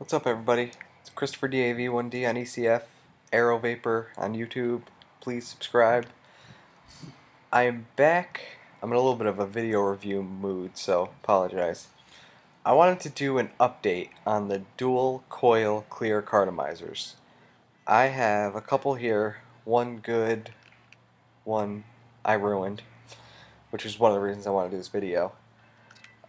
What's up, everybody? It's Christopher DAV1D on ECF, Aero Vapor on YouTube. Please subscribe. I am back. I'm in a little bit of a video review mood, so apologize. I wanted to do an update on the dual coil clear cartomizers. I have a couple here, one good, one I ruined, which is one of the reasons I want to do this video.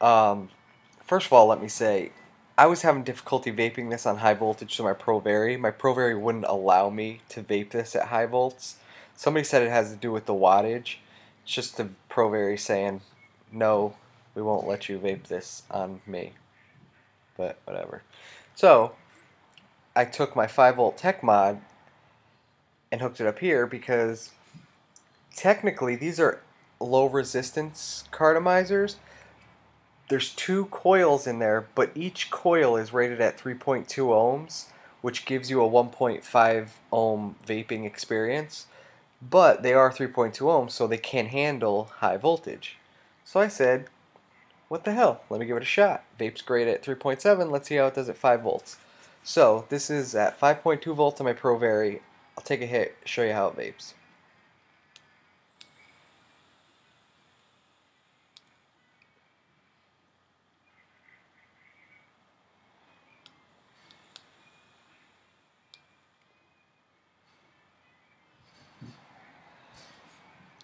First of all, let me say, I was having difficulty vaping this on high voltage to my ProVary. My ProVary wouldn't allow me to vape this at high volts. Somebody said it has to do with the wattage. It's just the ProVary saying, no, we won't let you vape this on me. But whatever. So, I took my 5-volt tech mod and hooked it up here because technically these are low resistance cartomizers. There's two coils in there, but each coil is rated at 3.2 ohms, which gives you a 1.5 ohm vaping experience. But they are 3.2 ohms, so they can handle high voltage. So I said, what the hell? Let me give it a shot. Vape's great at 3.7. Let's see how it does at 5 volts. So this is at 5.2 volts on my ProVary. I'll take a hit, show you how it vapes.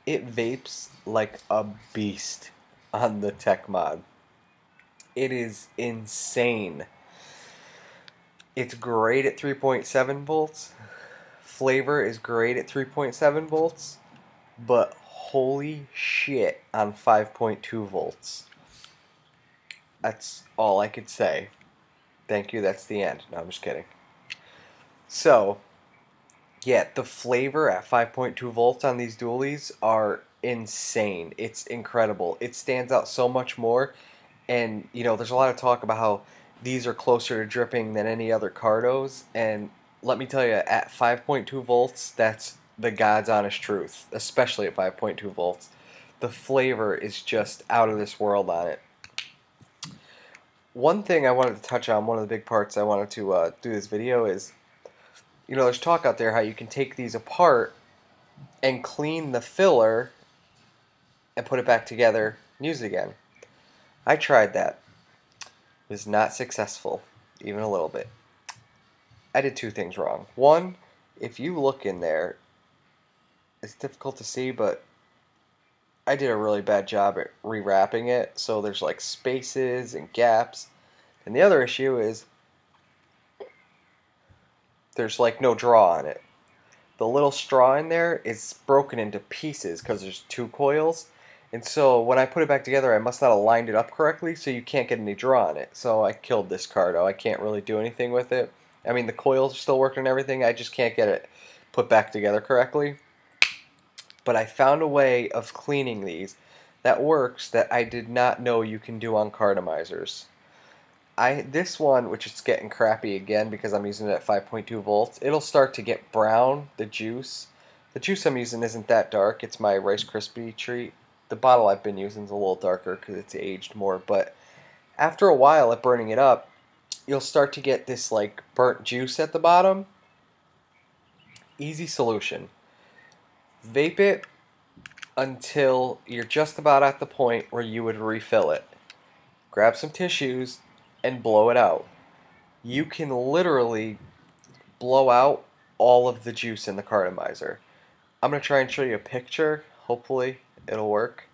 It vapes like a beast on the tech mod. It is insane. It's great at 3.7 volts. Flavor is great at 3.7 volts. But holy shit on 5.2 volts. That's all I could say. Thank you, that's the end. No, I'm just kidding. So, yeah, the flavor at 5.2 volts on these dualies are insane. It's incredible. It stands out so much more. And, you know, there's a lot of talk about how these are closer to dripping than any other Cartos. And let me tell you, at 5.2 volts, that's the God's honest truth, especially at 5.2 volts. The flavor is just out of this world on it. One thing I wanted to touch on, one of the big parts I wanted to do this video is, you know, there's talk out there how you can take these apart and clean the filler and put it back together and use it again. I tried that. It was not successful, even a little bit. I did two things wrong. One, if you look in there, it's difficult to see, but I did a really bad job at rewrapping it, so there's like spaces and gaps. And the other issue is there's like no draw on it. The little straw in there is broken into pieces because there's two coils. And so when I put it back together, I must not have lined it up correctly, so you can't get any draw on it. So I killed this Carto. I can't really do anything with it. I mean, the coils are still working and everything. I just can't get it put back together correctly. But I found a way of cleaning these that works that I did not know you can do on cartomizers. This one, which is getting crappy again because I'm using it at 5.2 volts, it'll start to get brown, the juice. The juice I'm using isn't that dark. It's my Rice Krispie treat. The bottle I've been using is a little darker because it's aged more, but after a while at burning it up, you'll start to get this like burnt juice at the bottom. Easy solution. Vape it until you're just about at the point where you would refill it. Grab some tissues and blow it out. You can literally blow out all of the juice in the cartomizer. I'm going to try and show you a picture, hopefully it'll work,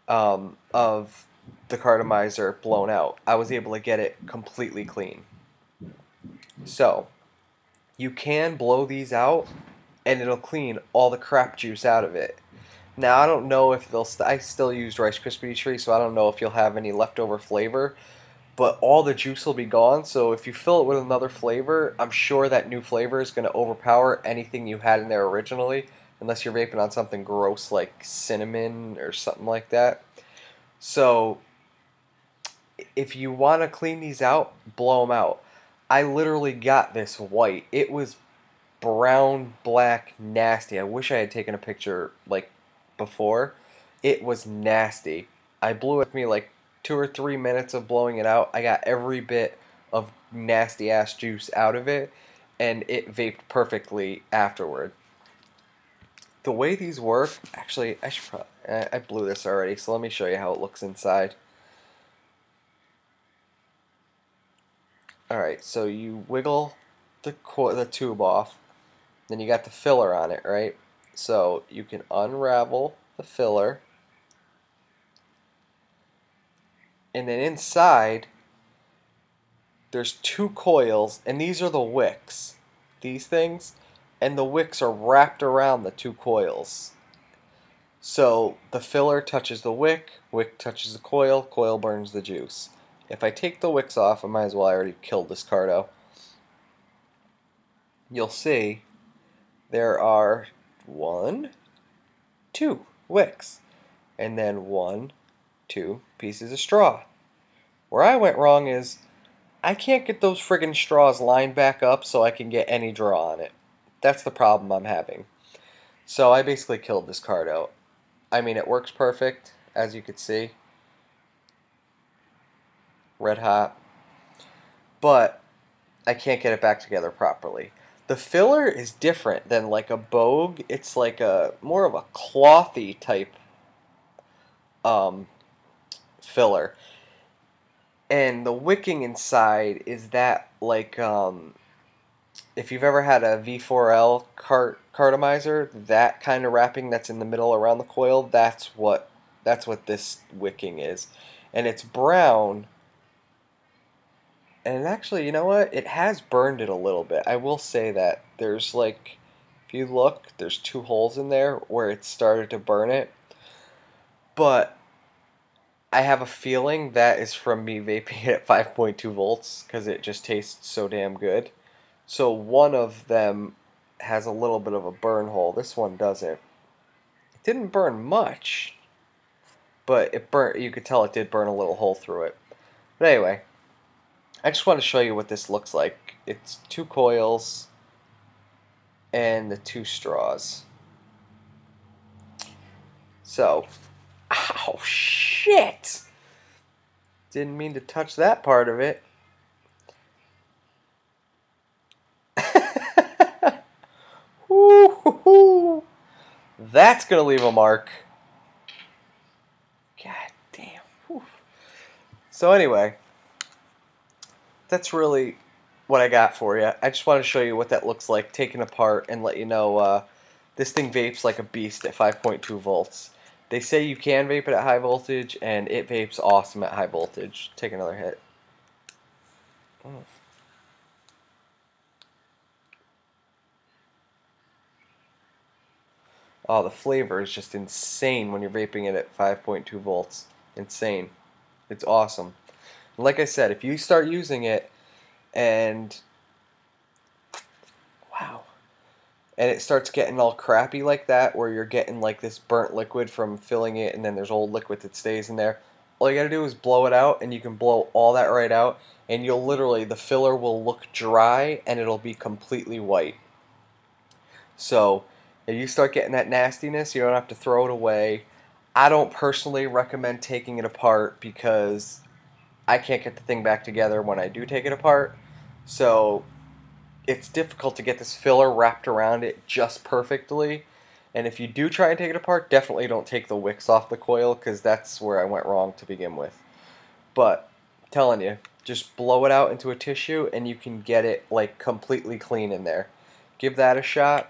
of the cartomizer blown out. I was able to get it completely clean. So, you can blow these out and it'll clean all the crap juice out of it. Now, I don't know if I still use Rice Krispie treat, so I don't know if you'll have any leftover flavor, but all the juice will be gone, so if you fill it with another flavor, I'm sure that new flavor is going to overpower anything you had in there originally, unless you're vaping on something gross like cinnamon or something like that. So, if you want to clean these out, blow them out. I literally got this white. It was brown, black, nasty. I wish I had taken a picture like before. It was nasty. I blew it with me like 2 or 3 minutes of blowing it out. I got every bit of nasty ass juice out of it, and it vaped perfectly afterward. The way these work, actually, I blew this already, so let me show you how it looks inside. Alright, so you wiggle the tube off, then you got the filler on it, right? So you can unravel the filler, and then inside there's two coils, and these are the wicks. These things, and the wicks are wrapped around the two coils. So the filler touches the wick, wick touches the coil, coil burns the juice. If I take the wicks off, I might as well, I already killed this Carto. You'll see there are 1, 2 wicks, and then 1, 2 pieces of straw. Where I went wrong is I can't get those friggin' straws lined back up so I can get any draw on it. That's the problem I'm having. So I basically killed this Carto. I mean, it works perfect, as you can see. Red hot. But I can't get it back together properly. The filler is different than like a Bogue. It's like a more of a clothy type filler. And the wicking inside is that like if you've ever had a V4L cartomizer, that kind of wrapping that's in the middle around the coil, that's what this wicking is. And it's brown. And actually, you know what? It has burned it a little bit. I will say that there's like, if you look, there's 2 holes in there where it started to burn it. But I have a feeling that is from me vaping it at 5.2 volts because it just tastes so damn good. So one of them has a little bit of a burn hole. This one doesn't. It didn't burn much, but it burnt. You could tell it did burn a little hole through it. But anyway, I just want to show you what this looks like. It's 2 coils and the 2 straws. So, ow, shit! Didn't mean to touch that part of it. Woo-hoo-hoo. That's gonna leave a mark. God damn. Whew. So anyway, that's really what I got for you. I just want to show you what that looks like taken apart and let you know this thing vapes like a beast at 5.2 volts. They say you can vape it at high voltage, and it vapes awesome at high voltage. Take another hit. Oh, the flavor is just insane when you're vaping it at 5.2 volts. Insane. It's awesome. And like I said, if you start using it and wow, and it starts getting all crappy like that, where you're getting like this burnt liquid from filling it, and then there's old liquid that stays in there, all you gotta do is blow it out, and you can blow all that right out, and you'll literally, the filler will look dry, and it'll be completely white. So if you start getting that nastiness, you don't have to throw it away. I don't personally recommend taking it apart because I can't get the thing back together when I do take it apart. So it's difficult to get this filler wrapped around it just perfectly. And if you do try and take it apart, definitely don't take the wicks off the coil, because that's where I went wrong to begin with. But I'm telling you, just blow it out into a tissue and you can get it like completely clean in there. Give that a shot.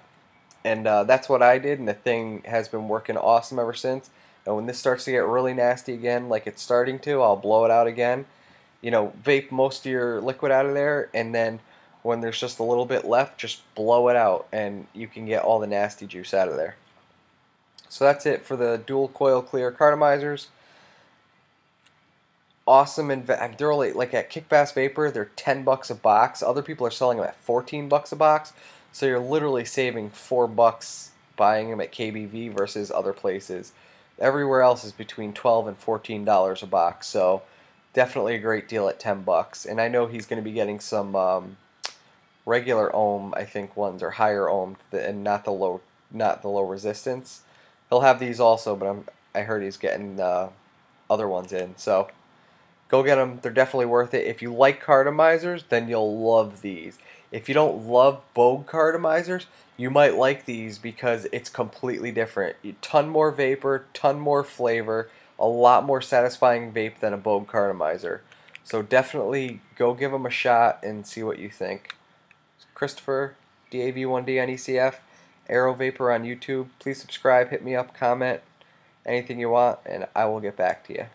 And that's what I did, and the thing has been working awesome ever since. And when this starts to get really nasty again, like it's starting to, I'll blow it out again. You know, vape most of your liquid out of there, and then when there's just a little bit left, just blow it out, and you can get all the nasty juice out of there. So that's it for the dual coil clear cartomizers. Awesome, and they're only, like at Kickbass Vapor, they're $10 a box. Other people are selling them at $14 a box. So you're literally saving $4 buying them at KBV versus other places. Everywhere else is between $12 and $14 a box. So definitely a great deal at $10. And I know he's going to be getting some regular ohm, I think, ones, or higher ohm, and not the low resistance. He'll have these also, but I heard he's getting other ones in. So Go get them. They're definitely worth it. If you like cartomizers, then you'll love these. If you don't love Bogue cartomizers, you might like these because it's completely different. A ton more vapor, ton more flavor, a lot more satisfying vape than a Bogue cartomizer. So definitely go give them a shot and see what you think. Christopher, DAV1DNECF, Aero Vapor on YouTube. Please subscribe, hit me up, comment, anything you want, and I will get back to you.